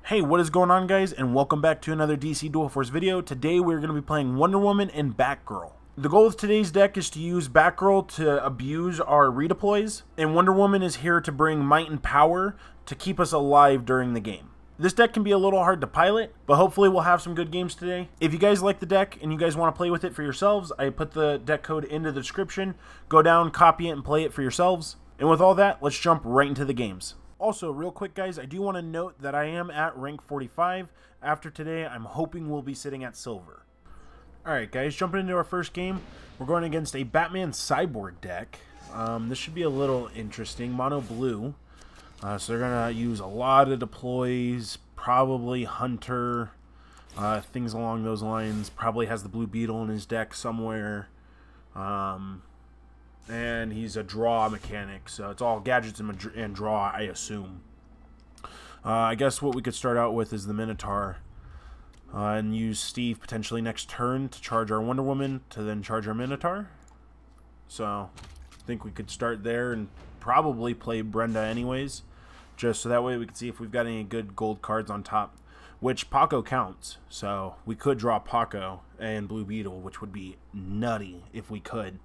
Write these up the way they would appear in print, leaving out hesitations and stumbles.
Hey, what is going on, guys, and welcome back to another DC Dual Force video. Today we're going to be playing Wonder Woman and Batgirl. The goal of today's deck is to use Batgirl to abuse our redeploys, and Wonder Woman is here to bring might and power to keep us alive during the game. This deck can be a little hard to pilot, but hopefully we'll have some good games today. If you guys like the deck and you guys want to play with it for yourselves, I put the deck code into the description. Go down, copy it, and play it for yourselves. And with all that, let's jump right into the games. Also, real quick, guys, I do want to note that I am at rank 45. After today, I'm hoping we'll be sitting at silver. Alright, guys, jumping into our first game. We're going against a Batman Cyborg deck. This should be a little interesting. Mono blue. So they're going to use a lot of deploys, probably Hunter, things along those lines. Probably has the Blue Beetle in his deck somewhere. And he's a draw mechanic, so it's all gadgets and draw, I assume. I guess what we could start out with is the Minotaur. And use Steve potentially next turn to charge our Wonder Woman to then charge our Minotaur. So, I think we could start there and probably play Brenda anyways. Just so that way we can see if we've got any good gold cards on top. Which Paco counts, so we could draw Paco and Blue Beetle, which would be nutty if we could.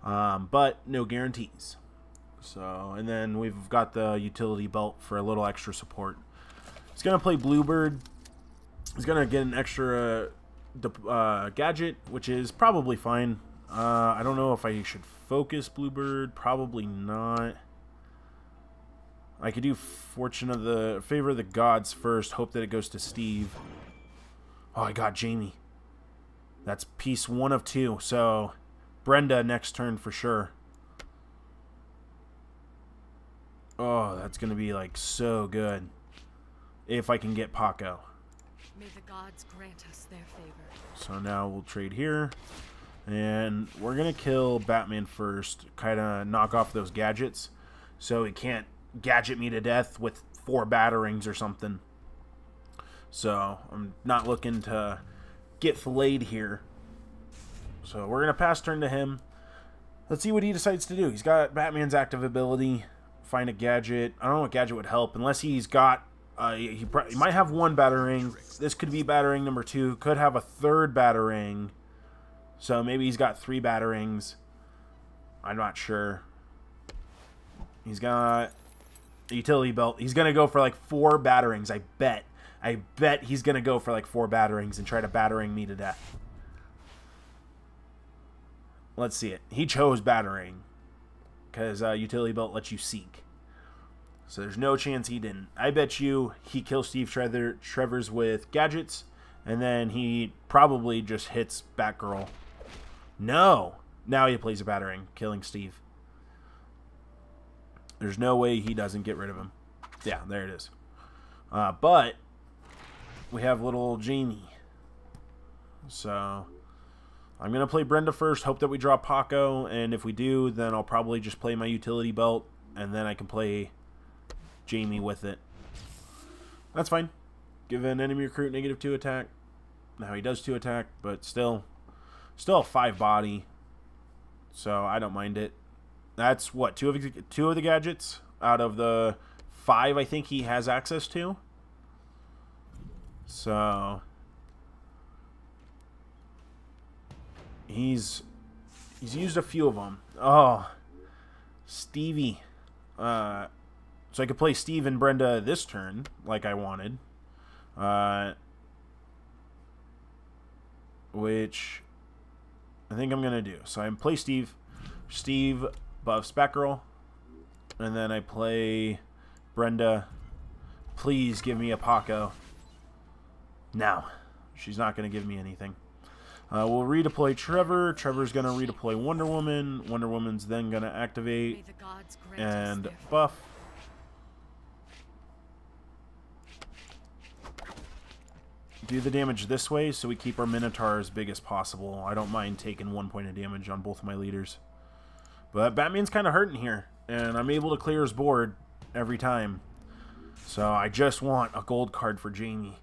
But no guarantees. So, and then we've got the utility belt for a little extra support. He's going to play Bluebird. He's going to get an extra gadget, which is probably fine. I don't know if I should focus Bluebird. Probably not. I could do Favor of the Gods first. Hope that it goes to Steve. Oh, I got Jamie. That's piece 1 of 2. So Brenda next turn for sure. Oh, that's going to be like so good. If I can get Paco. May the gods grant us their favor. So now we'll trade here. And we're going to kill Batman first. Kind of knock off those gadgets. So he can't gadget me to death with 4 batterings or something. So I'm not looking to get filleted here. So we're going to pass turn to him. Let's see what he decides to do. He's got Batman's active ability. Find a gadget. I don't know what gadget would help. Unless he's got... he might have 1 battering. This could be battering number 2. Could have a 3rd battering. So maybe he's got 3 batterings. I'm not sure. He's got a utility belt. He's going to go for like 4 batterings. I bet. I bet he's going to go for like 4 batterings and try to battering me to death. Let's see it. He chose battering because utility belt lets you seek. So there's no chance he didn't. I bet you he kills Steve Trevor's with gadgets, and then he probably just hits Batgirl. No! Now he plays a battering, killing Steve. There's no way he doesn't get rid of him. Yeah, there it is. But we have little old Jamie. So I'm going to play Brenda first, hope that we draw Paco, and if we do, then I'll probably just play my utility belt, and then I can play Jamie with it. That's fine. Give an enemy recruit -2 attack. Now he does 2 attack, but still a 5 body, so I don't mind it. That's what, 2 of the gadgets out of the 5 I think he has access to. So he's used a few of them. Oh, Stevie. So I could play Steve and Brenda this turn, like I wanted. Which I think I'm going to do. So I play Steve. Steve buffs Batgirl. And then I play Brenda. Please give me a Paco. No. She's not going to give me anything. We'll redeploy Trevor. Trevor's going to redeploy Wonder Woman. Wonder Woman's then going to activate and buff. Do the damage this way so we keep our Minotaur as big as possible. I don't mind taking 1 point of damage on both of my leaders. But Batman's kind of hurting here, and I'm able to clear his board every time. So I just want a gold card for Jamie.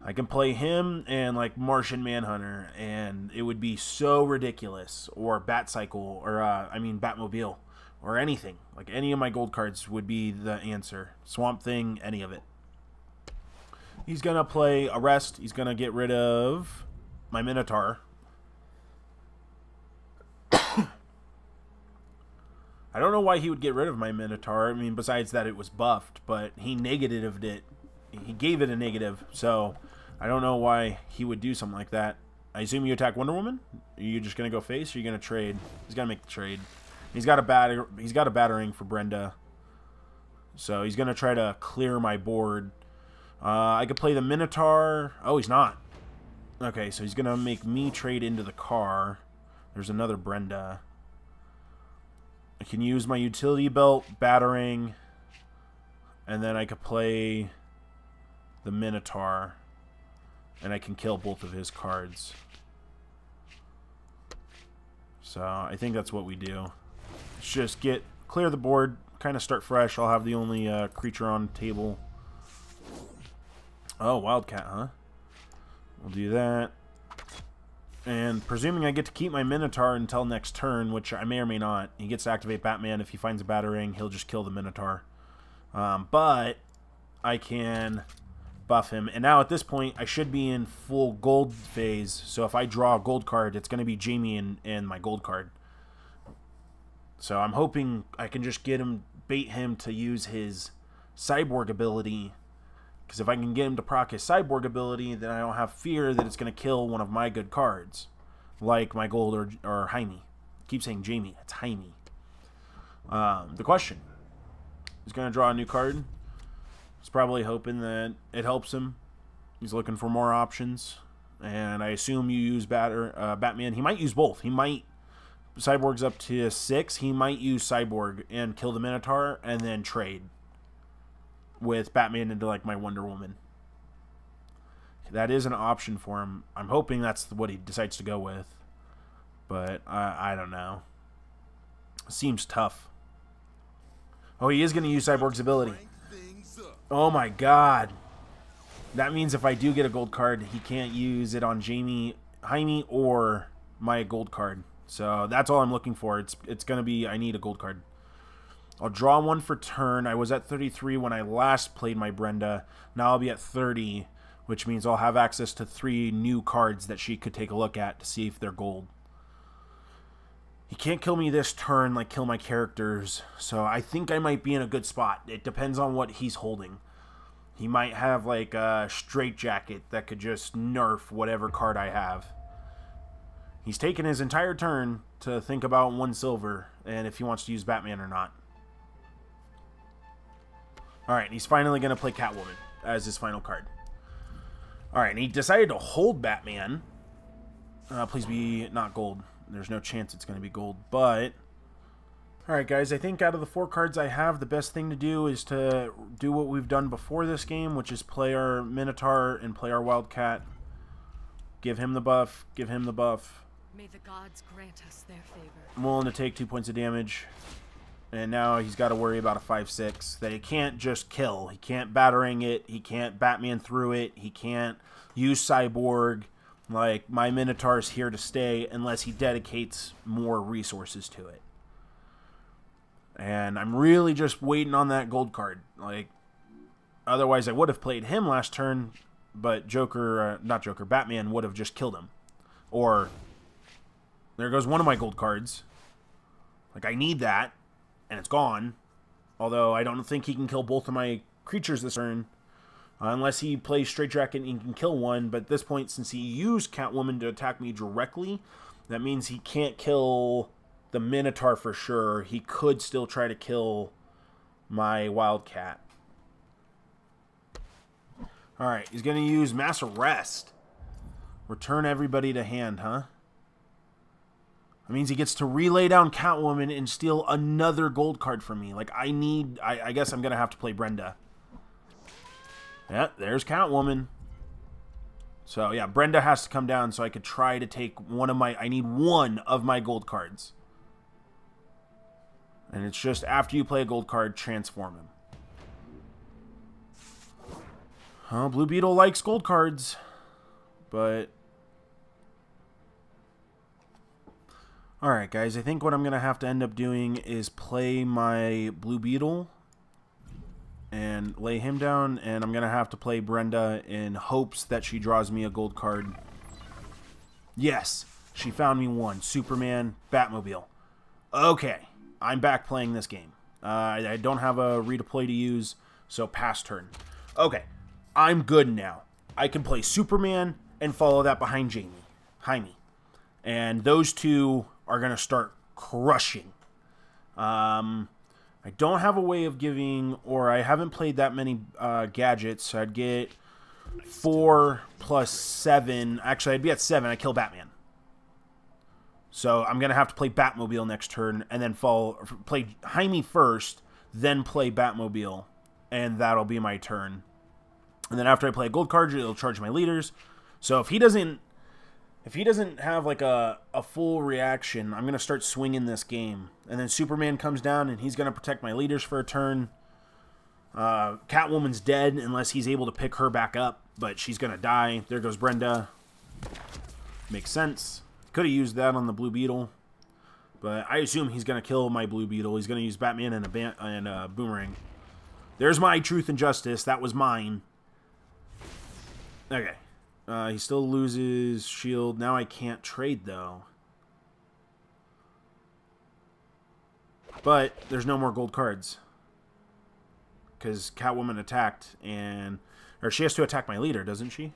I can play him and like Martian Manhunter, and it would be so ridiculous. Or Batcycle, or I mean Batmobile, or anything. Like any of my gold cards would be the answer. Swamp Thing, any of it. He's going to play Arrest. He's going to get rid of my Minotaur. I don't know why he would get rid of my Minotaur. I mean, besides that it was buffed, but he negatived it. He gave it a negative, so I don't know why he would do something like that. I assume you attack Wonder Woman? Are you just going to go face, or are you going to trade? He's got to make the trade. He's got a battering for Brenda. So he's going to try to clear my board. I could play the Minotaur. Oh, he's not. Okay, so he's going to make me trade into the car. There's another Brenda. I can use my utility belt, battering, and then I could play the Minotaur, and I can kill both of his cards. So I think that's what we do. Let's just clear the board, kind of start fresh. I'll have the only creature on the table. Oh, Wildcat, huh? We'll do that. And presuming I get to keep my Minotaur until next turn, which I may or may not. He gets to activate Batman. If he finds a battering, he'll just kill the Minotaur. But I can buff him. And now at this point, I should be in full gold phase. So if I draw a gold card, it's going to be Jamie and my gold card. So I'm hoping I can just bait him to use his Cyborg ability. Because if I can get him to proc his Cyborg ability, then I don't have fear that it's going to kill one of my good cards. Like my gold or Jaime. I keep saying Jamie. It's Jaime. The question. He's going to draw a new card. He's probably hoping that it helps him. He's looking for more options. And I assume you use Batman. He might use both. He might... Cyborg's up to 6. He might use Cyborg and kill the Minotaur and then trade with Batman into like my Wonder Woman. That is an option for him. I'm hoping that's what he decides to go with. But I don't know. Seems tough. Oh, he is going to use Cyborg's ability. Oh my god. That means if I do get a gold card, he can't use it on Jaime, or my gold card. So that's all I'm looking for. It's going to be, I need a gold card. I'll draw one for turn. I was at 33 when I last played my Brenda. Now I'll be at 30, which means I'll have access to 3 new cards that she could take a look at to see if they're gold. He can't kill me this turn, like kill my characters, so I think I might be in a good spot. It depends on what he's holding. He might have like a straitjacket that could just nerf whatever card I have. He's taken his entire turn to think about 1 silver and if he wants to use Batman or not. Alright, he's finally going to play Catwoman as his final card. Alright, and he decided to hold Batman. Please be not gold. There's no chance it's going to be gold, but... Alright guys, I think out of the 4 cards I have, the best thing to do is to do what we've done before this game, which is play our Minotaur and play our Wildcat. Give him the buff, give him the buff. May the gods grant us their favor. I'm willing to take 2 points of damage. And now he's got to worry about a 5/6 that he can't just kill. He can't battering it. He can't Batman through it. He can't use Cyborg. Like, my Minotaur's here to stay unless he dedicates more resources to it. And I'm really just waiting on that gold card. Like, otherwise I would have played him last turn, but Batman would have just killed him. Or, there goes one of my gold cards. Like, I need that. And it's gone. Although I don't think he can kill both of my creatures this turn. Unless he plays Straitjacket and he can kill one. But at this point, since he used Catwoman to attack me directly, that means he can't kill the Minotaur for sure. He could still try to kill my Wildcat. Alright, he's going to use Mass Arrest. Return everybody to hand, huh? That means he gets to relay down Catwoman and steal another gold card from me. Like, I guess I'm going to have to play Brenda. Yeah, there's Catwoman. So, yeah, Brenda has to come down so I could try to take I need one of my gold cards. And it's just after you play a gold card, transform him. Oh, Blue Beetle likes gold cards. But... Alright guys, I think what I'm going to have to end up doing is play my Blue Beetle and lay him down, and I'm going to have to play Brenda in hopes that she draws me a gold card. Yes, she found me one. Superman, Batmobile. Okay, I'm back playing this game. I don't have a redeploy to use, so pass turn. Okay, I'm good now. I can play Superman and follow that behind Jaime. And those two are going to start crushing. I don't have a way of giving, or I haven't played that many gadgets, so I'd get 4 plus 7. Actually, I'd be at 7. I kill Batman. So I'm going to have to play Batmobile next turn, and then play Jaime first, then play Batmobile, and that'll be my turn. And then after I play a gold card, it'll charge my leaders. So if he doesn't have like a full reaction, I'm going to start swinging this game. And then Superman comes down, and he's going to protect my leaders for a turn. Catwoman's dead unless he's able to pick her back up, but she's going to die. There goes Brenda. Makes sense. Could have used that on the Blue Beetle, but I assume he's going to kill my Blue Beetle. He's going to use Batman and a Boomerang. There's my truth and justice. That was mine. Okay. He still loses shield. Now I can't trade, though. But there's no more gold cards. Because Catwoman attacked, or she has to attack my leader, doesn't she?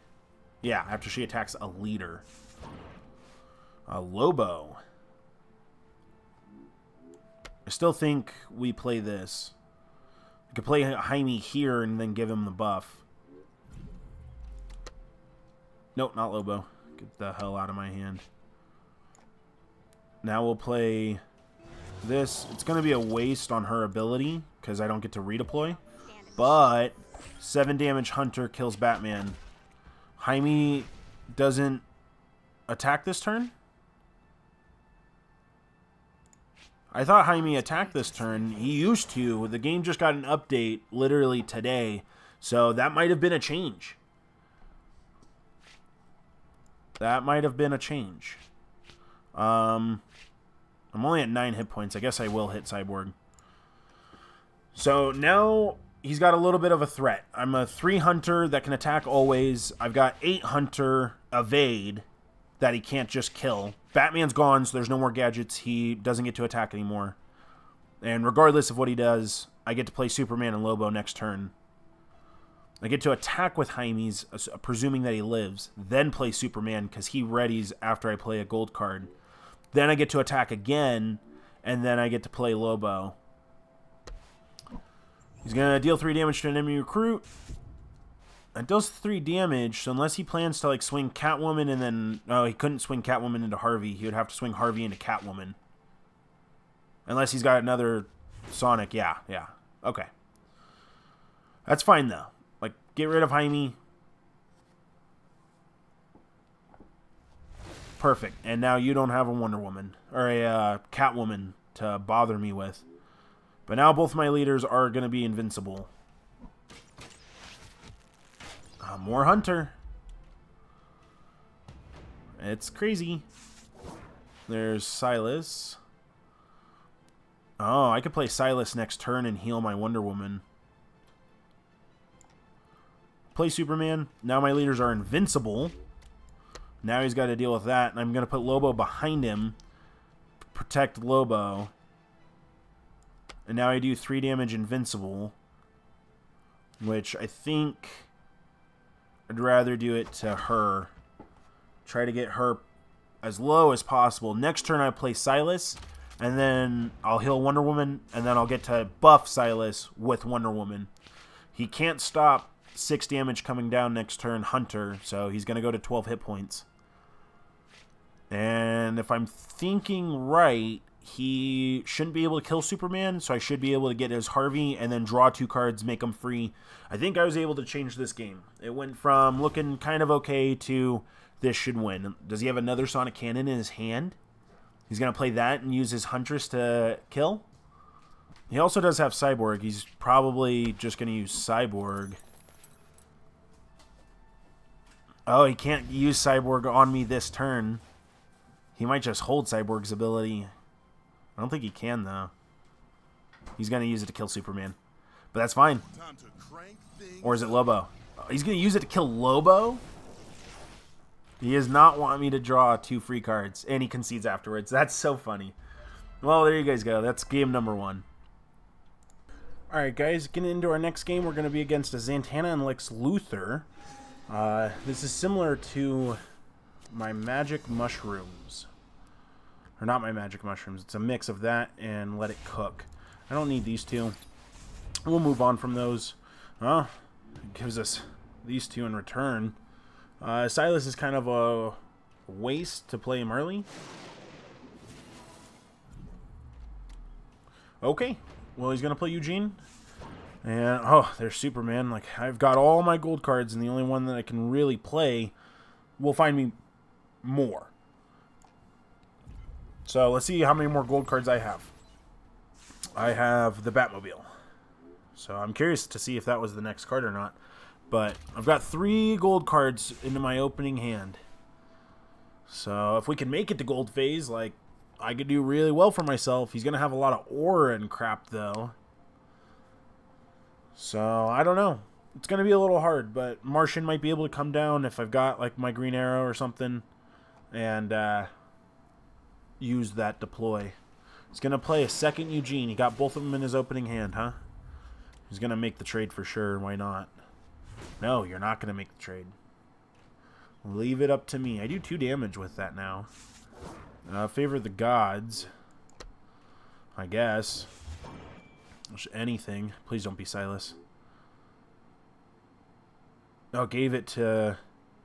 Yeah, after she attacks a leader. Lobo. I still think we play this. We could play Jaime here and then give him the buff. Nope, not Lobo. Get the hell out of my hand. Now we'll play this. It's going to be a waste on her ability because I don't get to redeploy. But 7 damage Hunter kills Batman. Jaime doesn't attack this turn? I thought Jaime attacked this turn. He used to. The game just got an update literally today. So that might have been a change. That might have been a change. I'm only at 9 hit points. I guess I will hit Cyborg. So now he's got a little bit of a threat. I'm a 3 Hunter that can attack always. I've got 8 Hunter evade that he can't just kill. Batman's gone, so there's no more gadgets. He doesn't get to attack anymore. And regardless of what he does, I get to play Superman and Lobo next turn. I get to attack with Jaime's, presuming that he lives, then play Superman because he readies after I play a gold card. Then I get to attack again, and then I get to play Lobo. He's going to deal 3 damage to an enemy recruit. It does 3 damage, so unless he plans to like swing Catwoman and then... No, he couldn't swing Catwoman into Harvey. He would have to swing Harvey into Catwoman. Unless he's got another Sonic. Yeah. Okay. That's fine, though. Like, get rid of Jaime. Perfect. And now you don't have a Wonder Woman. Or a Catwoman to bother me with. But now both my leaders are going to be invincible. More Hunter. It's crazy. There's Silas. Oh, I could play Silas next turn and heal my Wonder Woman. Play Superman. Now my leaders are invincible. Now he's got to deal with that. And I'm going to put Lobo behind him. Protect Lobo. And now I do 3 damage invincible. Which I think... I'd rather do it to her. Try to get her as low as possible. Next turn I play Silas, and then I'll heal Wonder Woman, and then I'll get to buff Silas with Wonder Woman. He can't stop 6 damage coming down next turn Hunter, so he's going to go to 12 hit points. And if I'm thinking right, he shouldn't be able to kill Superman, so I should be able to get his Harvey and then draw 2 cards, make him free. I think I was able to change this game. It went from looking kind of okay to this should win. Does he have another Sonic Cannon in his hand? He's going to play that and use his Huntress to kill? He also does have Cyborg. He's probably just going to use Cyborg. Oh, he can't use Cyborg on me this turn. He might just hold Cyborg's ability. I don't think he can, though. He's going to use it to kill Superman. But that's fine. Or is it Lobo? Oh, he's going to use it to kill Lobo? He does not want me to draw 2 free cards. And he concedes afterwards. That's so funny. Well, there you guys go. That's game number 1. Alright, guys. Getting into our next game, we're going to be against a Zatanna and Lex Luthor. This is similar to my magic mushrooms. Or not my magic mushrooms. It's a mix of that and Let It Cook. I don't need these 2. We'll move on from those. It gives us these 2 in return. Silas is kind of a waste to play him early. Okay. Well, he's going to play Eugene. And, oh, there's Superman. Like, I've got all my gold cards, and the only one that I can really play will find me more. So, let's see how many more gold cards I have. I have the Batmobile. So, I'm curious to see if that was the next card or not. But I've got 3 gold cards into my opening hand. So, if we can make it to gold phase, like, I could do really well for myself. He's going to have a lot of aura and crap, though. So, I don't know. It's going to be a little hard, but Martian might be able to come down if I've got, like, my Green Arrow or something. And, use that deploy. He's going to play a second Eugene. He got both of them in his opening hand, huh? He's going to make the trade for sure. Why not? No, you're not going to make the trade. Leave it up to me. I do 2 damage with that now. Favor the gods. I guess. Anything. Please don't be Silas. Oh, gave it to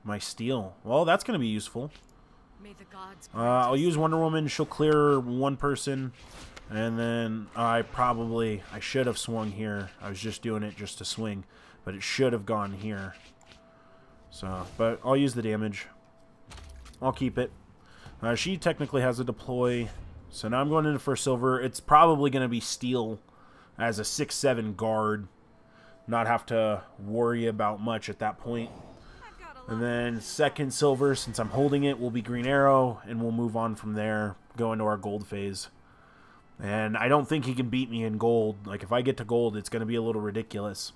my steel. Well, that's going to be useful. May the gods I'll use Wonder Woman. She'll clear 1 person. And then I should have swung here. I was just doing it just to swing. But it should have gone here. So, but I'll use the damage. I'll keep it. She technically has a deploy. So now I'm going in for silver. It's probably going to be steel as a 6/7 guard. Not have to worry about much at that point. And then second silver, since I'm holding it, will be Green Arrow. And we'll move on from there. Go into our gold phase. And I don't think he can beat me in gold. Like, if I get to gold, it's going to be a little ridiculous.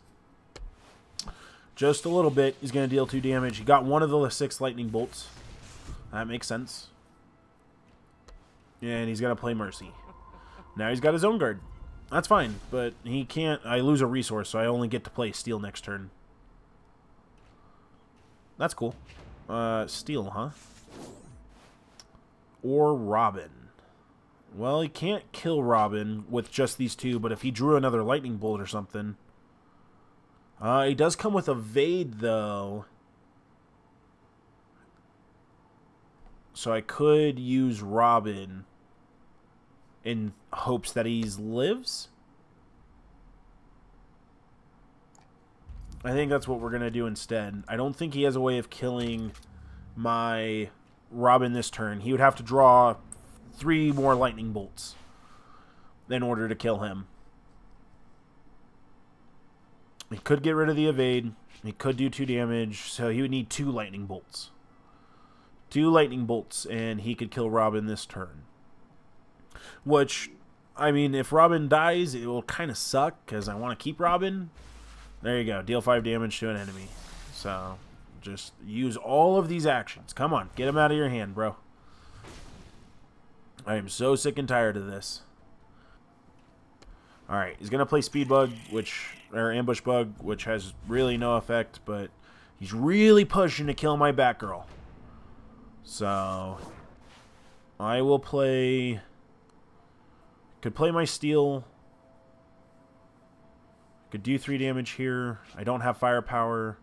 Just a little bit. He's going to deal 2 damage. He got 1 of the 6 lightning bolts. That makes sense. And he's going to play Mercy. Now he's got his own guard. That's fine, but he can't... I lose a resource, so I only get to play Steel next turn. That's cool. Steel, huh? Or Robin. Well, he can't kill Robin with just these 2, but if he drew another lightning bolt or something... he does come with Evade, though. So I could use Robin in hopes that he lives. I think that's what we're going to do instead. I don't think he has a way of killing my Robin this turn. He would have to draw 3 more lightning bolts in order to kill him. He could get rid of the evade. He could do 2 damage, so he would need 2 lightning bolts. 2 lightning bolts, and he could kill Robin this turn. Which, I mean, if Robin dies, it will kind of suck, because I want to keep Robin. There you go. Deal 5 damage to an enemy. So, just use all of these actions. Come on, get them out of your hand, bro. I am so sick and tired of this. Alright, he's going to play Speed Bug, or Ambush Bug, which has really no effect, but he's really pushing to kill my Batgirl. So, I will play... Could play my Steel. Could do 3 damage here. I don't have firepower.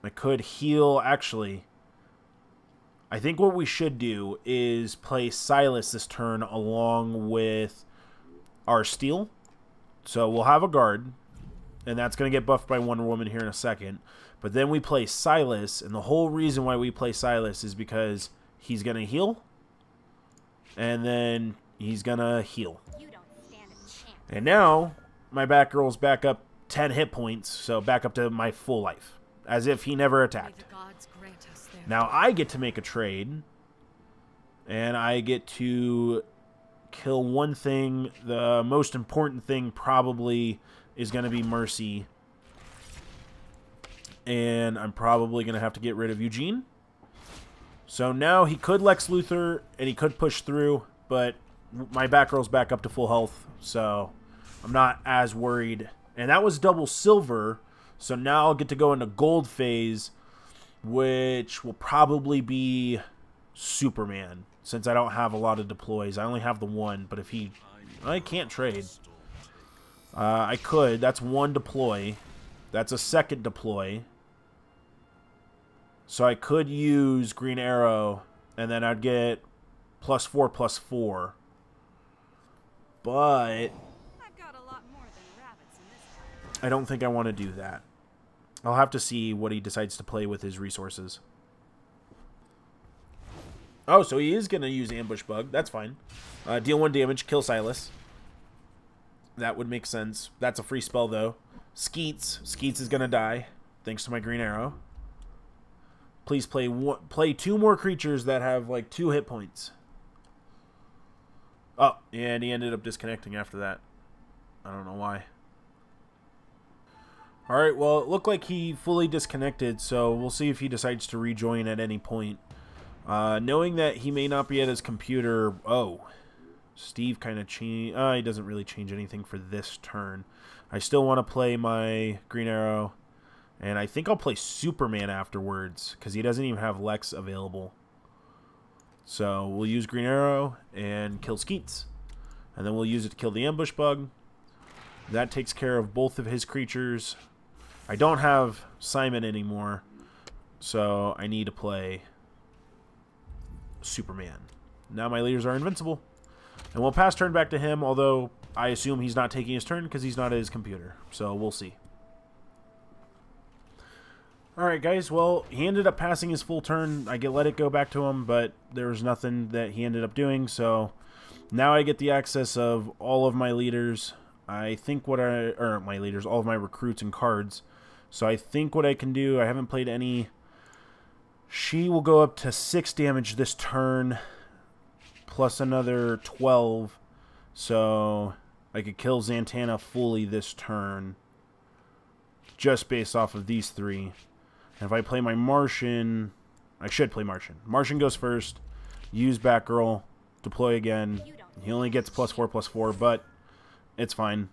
I could heal, actually... I think what we should do is play Silas this turn along with our Steel. So we'll have a guard, and that's going to get buffed by Wonder Woman here in a second. But then we play Silas, and the whole reason why we play Silas is because he's going to heal, and then he's going to heal. And now my Batgirl's back up 10 hit points, so back up to my full life, as if he never attacked. Now I get to make a trade, and I get to kill one thing. The most important thing probably is going to be Mercy. And I'm probably going to have to get rid of Eugene. So now he could Lex Luthor, and he could push through, but my Batgirl's back up to full health, so I'm not as worried. And that was double silver, so now I'll get to go into gold phase, which will probably be Superman, since I don't have a lot of deploys. I only have the one, but if he... I can't trade. I could. That's one deploy. That's a second deploy. So I could use Green Arrow, and then I'd get +4/+4. But I've got a lot more than rabbits in this town. I don't think I want to do that. I'll have to see what he decides to play with his resources. Oh, so he is going to use Ambush Bug. That's fine. Deal 1 damage, kill Silas. That would make sense. That's a free spell, though. Skeets. Skeets is going to die, thanks to my Green Arrow. Please play 2 more creatures that have, like, 2 hit points. Oh, and he ended up disconnecting after that. I don't know why. Alright, well, it looked like he fully disconnected, so we'll see if he decides to rejoin at any point. Knowing that he may not be at his computer... Oh, Steve kind of changed... he doesn't really change anything for this turn. I still want to play my Green Arrow. And I think I'll play Superman afterwards, because he doesn't even have Lex available. So we'll use Green Arrow and kill Skeets. And then we'll use it to kill the Ambush Bug. That takes care of both of his creatures. I don't have Simon anymore, so I need to play Superman. Now my leaders are invincible. And we'll pass turn back to him, although I assume he's not taking his turn because he's not at his computer. So we'll see. Alright guys, well, he ended up passing his full turn. I let it go back to him, but there was nothing that he ended up doing, so now I get the access of all of my leaders. I think all of my recruits and cards. So I think what I can do, I haven't played any. She will go up to 6 damage this turn, plus another 12. So I could kill Zatanna fully this turn, just based off of these 3. And if I play my Martian, I should play Martian. Martian goes first, use Batgirl, deploy again. He only gets +4/+4, but it's fine.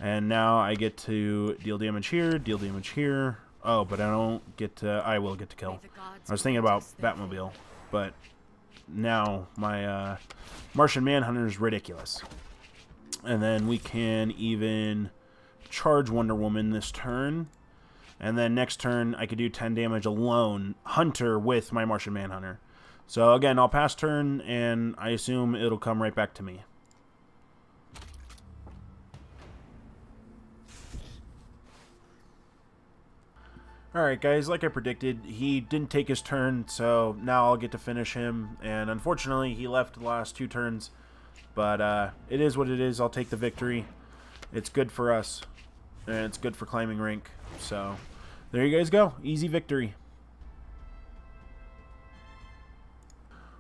And now I get to deal damage here, deal damage here. Oh, but I don't get to... I will get to kill. I was thinking about Batmobile, but now my Martian Manhunter is ridiculous. And then we can even charge Wonder Woman this turn. And then next turn, I could do 10 damage alone, Hunter with my Martian Manhunter. So again, I'll pass turn, and I assume it'll come right back to me. Alright guys, like I predicted, he didn't take his turn, so now I'll get to finish him. And unfortunately, he left the last 2 turns. But it is what it is. I'll take the victory. It's good for us, and it's good for climbing rank. So there you guys go. Easy victory.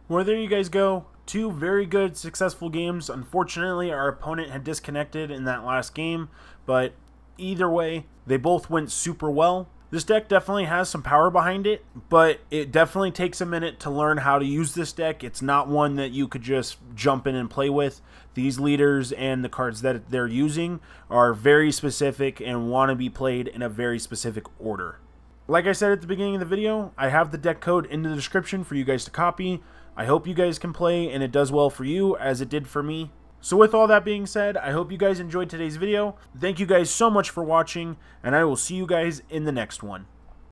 Well, there you guys go. 2 very good, successful games. Unfortunately, our opponent had disconnected in that last game, but either way, they both went super well. This deck definitely has some power behind it, but it definitely takes a minute to learn how to use this deck. It's not one that you could just jump in and play with. These leaders and the cards that they're using are very specific and want to be played in a very specific order. Like I said at the beginning of the video, I have the deck code in the description for you guys to copy. I hope you guys can play and it does well for you as it did for me. So with all that being said, I hope you guys enjoyed today's video. Thank you guys so much for watching, and I will see you guys in the next one.